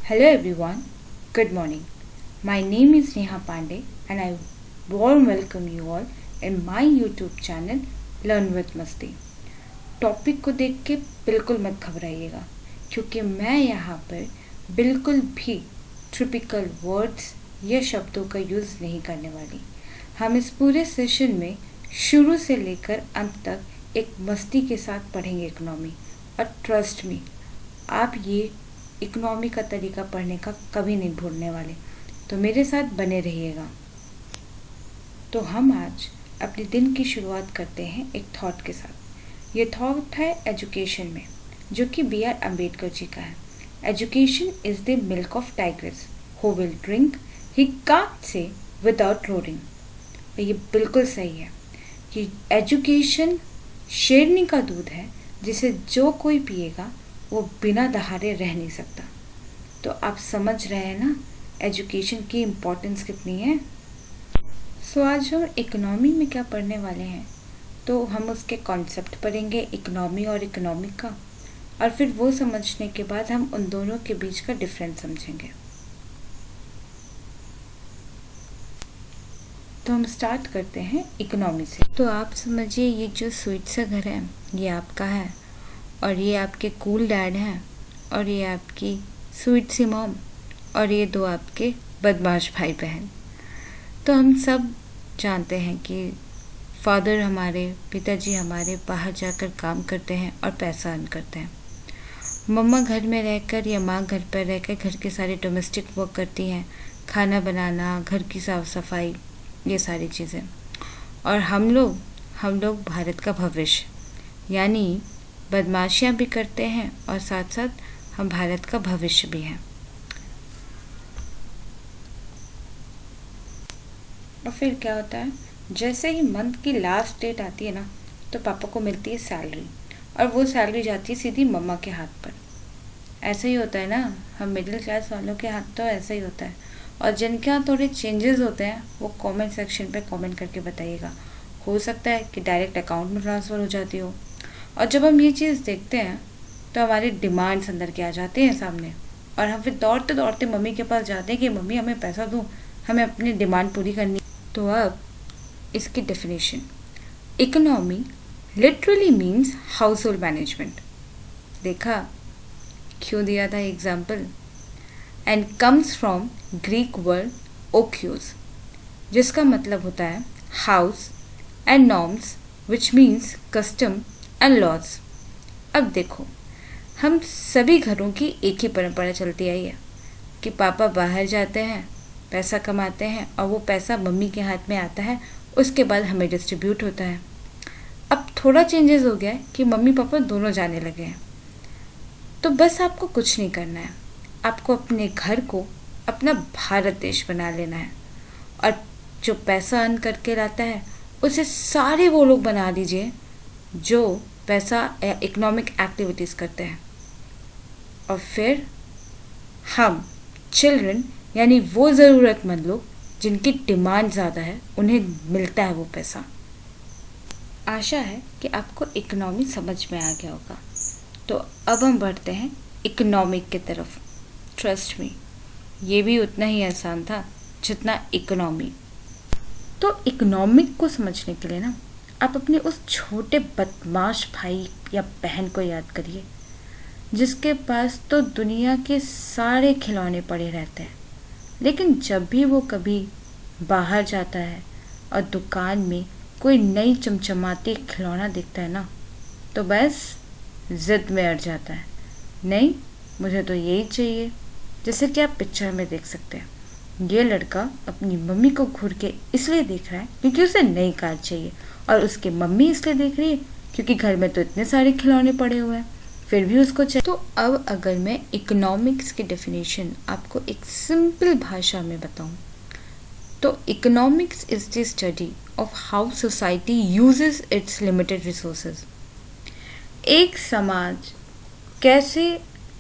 Hello everyone, good morning. My name is Neha Pandey and I warm welcome you all in my YouTube channel Learn with Masti. Topic को देख के बिल्कुल मत घबराइएगा क्योंकि मैं यहाँ पर बिल्कुल भी ट्रिपिकल वर्ड्स या शब्दों का यूज़ नहीं करने वाली। हम इस पूरे सेशन में शुरू से लेकर अंत तक एक मस्ती के साथ पढ़ेंगे इकोनॉमी, और ट्रस्ट मी, आप ये इकोनॉमी का तरीका पढ़ने का कभी नहीं भूलने वाले। तो मेरे साथ बने रहिएगा। तो हम आज अपने दिन की शुरुआत करते हैं एक थॉट के साथ। ये थॉट है एजुकेशन में, जो कि B.R. अम्बेडकर जी का है। Education is the milk of tigress who will drink he can't say without roaring. ये बिल्कुल सही है कि एजुकेशन शेरनी का दूध है जिसे जो कोई पिएगा वो बिना दहाड़े रह नहीं सकता। तो आप समझ रहे हैं ना एजुकेशन की इम्पोर्टेंस कितनी है। सो आज हम इकोनॉमी में क्या पढ़ने वाले हैं, तो हम उसके कॉन्सेप्ट पढ़ेंगे इकोनॉमी और इकोनॉमिक का, और फिर वो समझने के बाद हम उन दोनों के बीच का डिफरेंस समझेंगे। तो हम स्टार्ट करते हैं इकोनॉमी से। तो आप समझिए ये जो स्वीट सा घर है ये आपका है, और ये आपके कूल डैड हैं, और ये आपकी स्वीट सी मॉम, और ये दो आपके बदमाश भाई बहन। तो हम सब जानते हैं कि फादर हमारे, पिताजी हमारे बाहर जाकर काम करते हैं और पैसा अर्न करते हैं। मम्मा घर में रहकर या माँ घर पर रहकर घर के सारे डोमेस्टिक वर्क करती हैं, खाना बनाना, घर की साफ सफाई, ये सारी चीज़ें। और हम लोग भारत का भविष्य, यानी बदमाशियाँ भी करते हैं और साथ साथ हम भारत का भविष्य भी हैं। और फिर क्या होता है, जैसे ही मंथ की लास्ट डेट आती है ना, तो पापा को मिलती है सैलरी, और वो सैलरी जाती है सीधी मम्मा के हाथ पर। ऐसा ही होता है ना, हम मिडिल क्लास वालों के हाथ तो ऐसा ही होता है। और जिनके यहाँ थोड़े चेंजेस होते हैं वो कमेंट सेक्शन पे कमेंट करके बताइएगा। हो सकता है कि डायरेक्ट अकाउंट में ट्रांसफ़र हो जाती हो। और जब हम ये चीज़ देखते हैं तो हमारे डिमांड्स अंदर के आ जाते हैं सामने, और हम फिर दौड़ते दौड़ते मम्मी के पास जाते हैं कि मम्मी हमें पैसा दो, हमें अपनी डिमांड पूरी करनी। तो अब इसकी definition, economy literally means household management. देखा क्यों दिया था example. And comes from Greek word ओक्यूज, जिसका मतलब होता है house, and norms which means custom and laws. अब देखो, हम सभी घरों की एक ही परंपरा चलती आई है कि पापा बाहर जाते हैं, पैसा कमाते हैं, और वो पैसा मम्मी के हाथ में आता है, उसके बाद हमें डिस्ट्रीब्यूट होता है। अब थोड़ा चेंजेस हो गया है कि मम्मी पापा दोनों जाने लगे हैं। तो बस आपको कुछ नहीं करना है, आपको अपने घर को अपना भारत देश बना लेना है, और जो पैसा अर्न करके लाता है उसे सारे वो लोग बना दीजिए जो पैसा या इकोनॉमिक एक्टिविटीज़ करते हैं। और फिर हम चिल्ड्रन, यानी वो ज़रूरतमंद लोग जिनकी डिमांड ज़्यादा है, उन्हें मिलता है वो पैसा। आशा है कि आपको इकोनॉमी समझ में आ गया होगा। तो अब हम बढ़ते हैं इकोनॉमिक की तरफ। ट्रस्ट मी, ये भी उतना ही आसान था जितना इकोनॉमी। तो इकोनॉमिक को समझने के लिए ना, आप अपने उस छोटे बदमाश भाई या बहन को याद करिए जिसके पास तो दुनिया के सारे खिलौने पड़े रहते हैं, लेकिन जब भी वो कभी बाहर जाता है और दुकान में कोई नई चमचमाती खिलौना दिखता है ना, तो बस ज़िद में अड़ जाता है, नहीं मुझे तो यही चाहिए। जैसे कि आप पिक्चर में देख सकते हैं, ये लड़का अपनी मम्मी को घूर के इसलिए देख रहा है क्योंकि उसे नई कार चाहिए, और उसकी मम्मी इसलिए देख रही है क्योंकि घर में तो इतने सारे खिलौने पड़े हुए हैं, फिर भी उसको चाहिए। तो अब अगर मैं इकोनॉमिक्स की डेफिनेशन आपको एक सिंपल भाषा में बताऊं, तो economics is the study of how society uses it's limited resources. एक समाज कैसे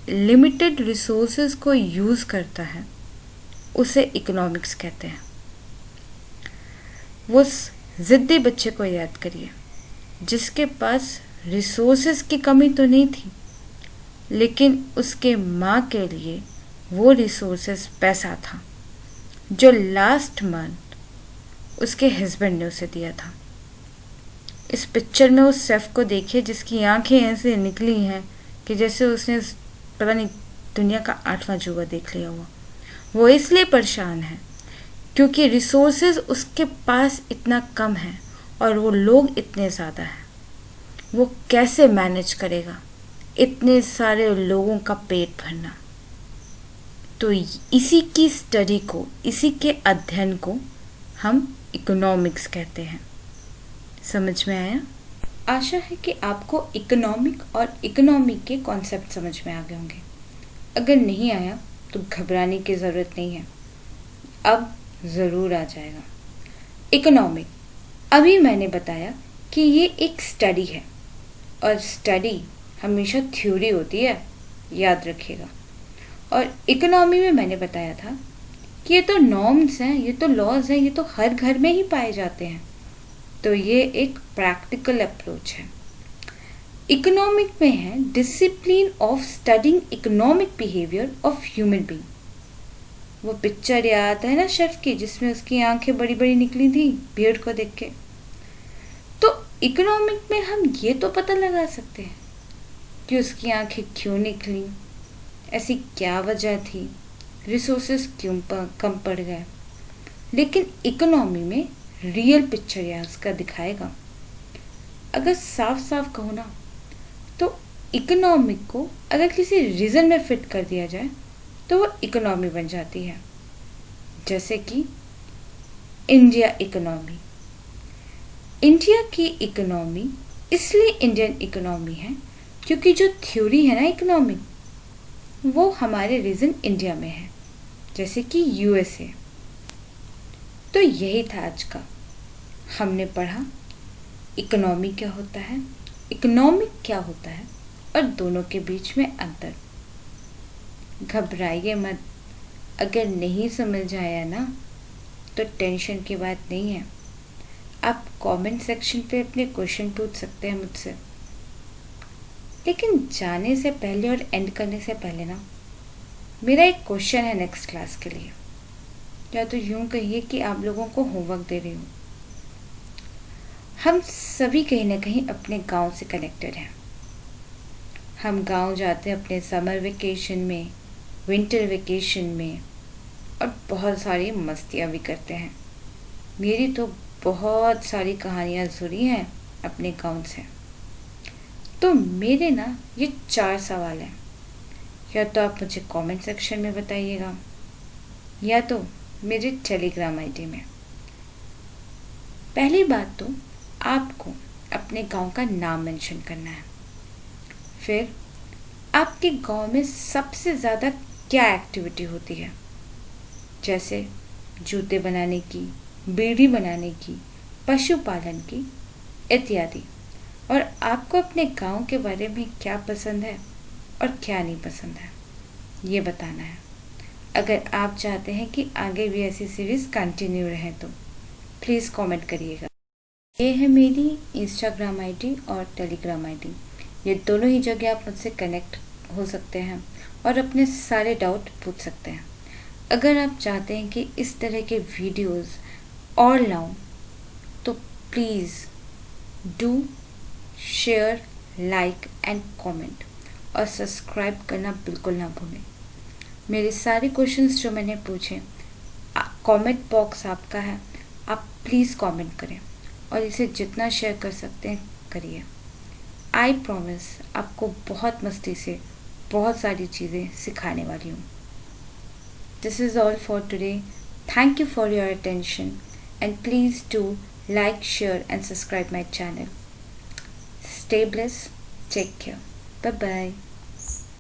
लिमिटेड रिसोर्सेज को यूज़ करता है, उसे इकोनॉमिक्स कहते हैं। वो ज़िद्दी बच्चे को याद करिए जिसके पास रिसोर्सेज की कमी तो नहीं थी, लेकिन उसके माँ के लिए वो रिसोर्सेज पैसा था जो लास्ट मंथ उसके हस्बैंड ने उसे दिया था। इस पिक्चर में उस शेफ को देखिए जिसकी आंखें ऐसे निकली हैं कि जैसे उसने पता नहीं दुनिया का 8वां जुआ देख लिया हुआ। वो इसलिए परेशान है क्योंकि रिसोर्सेज उसके पास इतना कम है और वो लोग इतने ज़्यादा हैं। वो कैसे मैनेज करेगा इतने सारे लोगों का पेट भरना। तो इसी की स्टडी को, इसी के अध्ययन को हम इकोनॉमिक्स कहते हैं। समझ में आया? आशा है कि आपको इकोनॉमिक और इकोनॉमी के कॉन्सेप्ट समझ में आ गए होंगे। अगर नहीं आया तो घबराने की ज़रूरत नहीं है, अब ज़रूर आ जाएगा। इकोनॉमिक, अभी मैंने बताया कि ये एक स्टडी है और स्टडी हमेशा थ्योरी होती है, याद रखिएगा। और इकोनॉमी में मैंने बताया था कि ये तो नॉर्म्स हैं, ये तो लॉज हैं, ये तो हर घर में ही पाए जाते हैं। तो ये एक प्रैक्टिकल अप्रोच है। इकोनॉमिक में है discipline of studying economic behaviour of human being. वो पिक्चर याद है ना शेफ की, जिसमें उसकी आंखें बड़ी बड़ी निकली थी भीड़ को देख के। तो इकोनॉमिक में हम ये तो पता लगा सकते हैं कि उसकी आंखें क्यों निकली, ऐसी क्या वजह थी, रिसोर्सेस क्यों कम पड़ गए। लेकिन इकोनॉमी में रियल पिक्चर या उसका दिखाएगा। अगर साफ साफ कहूँ ना तो इकोनॉमिक को अगर किसी रीजन में फिट कर दिया जाए तो वो इकोनॉमी बन जाती है। जैसे कि इंडिया इकोनॉमी। इंडिया की इकोनॉमी इसलिए इंडियन इकोनॉमी है क्योंकि जो थ्योरी है ना इकोनॉमिक, वो हमारे रीजन इंडिया में है, जैसे कि यूएसए। तो यही था आज का। हमने पढ़ा इकोनॉमी क्या होता है, इकोनॉमिक क्या होता है और दोनों के बीच में अंतर। घबराइए मत, अगर नहीं समझ आया ना तो टेंशन की बात नहीं है। आप कमेंट सेक्शन पे अपने क्वेश्चन पूछ सकते हैं मुझसे। लेकिन जाने से पहले और एंड करने से पहले ना मेरा एक क्वेश्चन है नेक्स्ट क्लास के लिए, या तो यूं कहिए कि आप लोगों को होमवर्क दे रही हूँ। हम सभी कहीं ना कहीं अपने गांव से कनेक्टेड हैं। हम गांव जाते हैं अपने समर वेकेशन में, विंटर वेकेशन में, और बहुत सारी मस्तियाँ भी करते हैं। मेरी तो बहुत सारी कहानियाँ जुड़ी हैं अपने गांव से। तो मेरे ना ये 4 सवाल हैं, या तो आप मुझे कमेंट सेक्शन में बताइएगा या तो मेरे टेलीग्राम आईडी में। पहली बात तो आपको अपने गांव का नाम मेंशन करना है। फिर आपके गांव में सबसे ज़्यादा क्या एक्टिविटी होती है, जैसे जूते बनाने की, बीड़ी बनाने की, पशुपालन की इत्यादि। और आपको अपने गांव के बारे में क्या पसंद है और क्या नहीं पसंद है, ये बताना है। अगर आप चाहते हैं कि आगे भी ऐसी सीरीज़ कंटिन्यू रहे तो प्लीज़ कमेंट करिएगा। ये है मेरी इंस्टाग्राम आईडी और टेलीग्राम आईडी। ये दोनों ही जगह आप मुझसे कनेक्ट हो सकते हैं और अपने सारे डाउट पूछ सकते हैं। अगर आप चाहते हैं कि इस तरह के वीडियोस और लाऊं तो please do share, like and comment, और सब्सक्राइब करना बिल्कुल ना भूलें। मेरे सारे क्वेश्चंस जो मैंने पूछे, कमेंट बॉक्स आपका है, आप प्लीज़ कमेंट करें और इसे जितना शेयर कर सकते हैं करिए। आई प्रॉमिस आपको बहुत मस्ती से बहुत सारी चीज़ें सिखाने वाली हूँ। This is all for today. Thank you for your attention and please do like, share and subscribe my channel. Stay blessed. Take care. Bye bye.